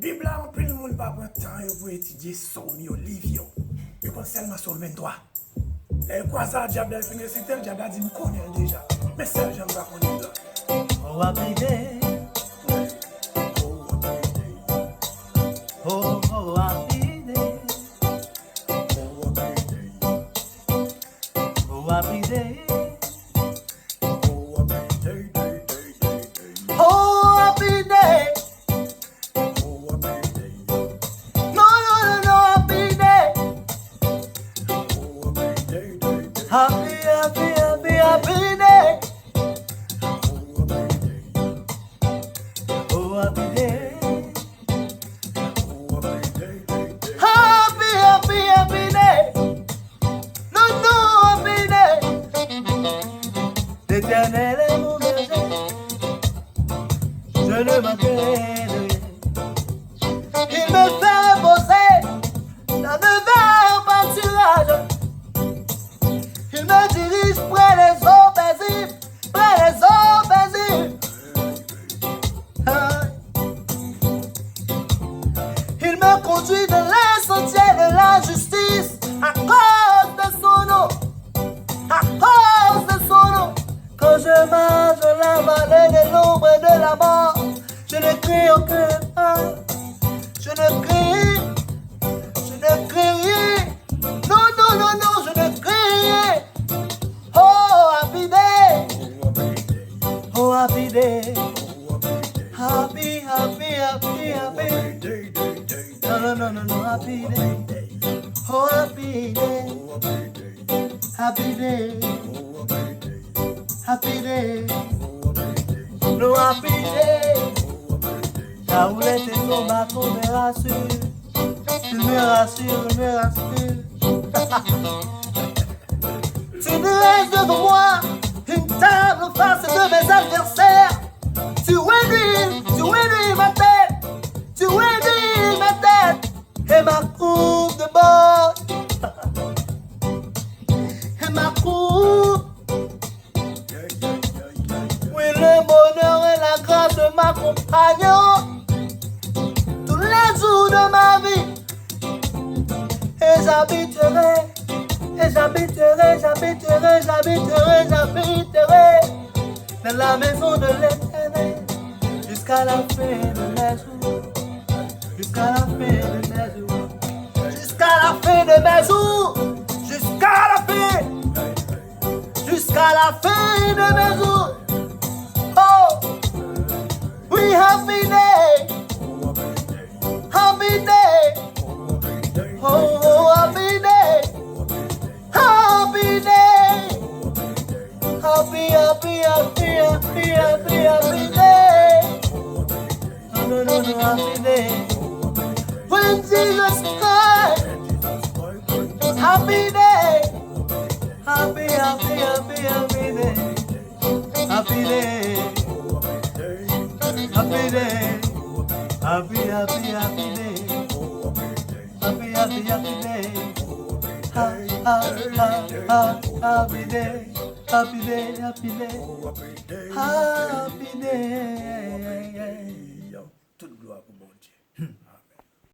Bible là, en plus, le monde pas prendre temps pour étudier Somme, livre. Je pense seulement sur 23. Et quoi ça, le diable a fini, c'était le diable a dit, nous connaissons déjà. Mais ça, j'aime pas connaître là. Oh, happy day. Oh, oh, happy day. Oh, happy day. Oh, happy day. No, no, no, no, happy day. Happy, happy, happy, happy day. Oh, happy day. Happy, happy, happy day. No, no, happy day. L'Éternel est mon berger. Je ne manquerai de rien. Il me fait reposer dans de verts pâturages. Il me dirige près des eaux paisibles, près des eaux paisibles. Il me conduit dans les sentiers de la justice à cause de son nom, à cause de son nom. Quand je marche dans la vallée de l'ombre et de la mort, je ne crie aucun mal, je ne crie rien. Non, non, non, non, je ne crie rien. Oh, happy day. Oh, happy day. Happy, happy, happy, happy. No, no, no, no, no, happy day. Oh, happy day. Happy day. Happy day. No, happy day. La roulette est ton bâton me rassure. Tu me rassures, me rassure. Tu dresses devant moi une table en face de mes adversaires. Tu réduis ma tête. Tu réduis ma tête. Et ma coupe de bord. Et ma coupe. Oui, le bonheur et la grâce m'accompagnent tous les jours de ma vie. Et j'habiterai dans la maison de l'Éternel jusqu'à la fin de mes jours. Jusqu'à la fin de mes jours. Jusqu'à la fin de mes jours. Jusqu'à la fin. Jusqu'à la fin de mes jours. Oh, we happy day. Happy day. Oh, oh, happy day. Happy day. Happy, happy, happy, happy, happy, happy day. No, no, no, no, happy day. When Jesus Christ. Happy day. Happy, happy, happy, happy day. Happy day. Happy day. Happy, happy, happy day. Happy, happy, happy day. Ha, ha, ha, ha, happy day. Happy day, happy day. Happy day.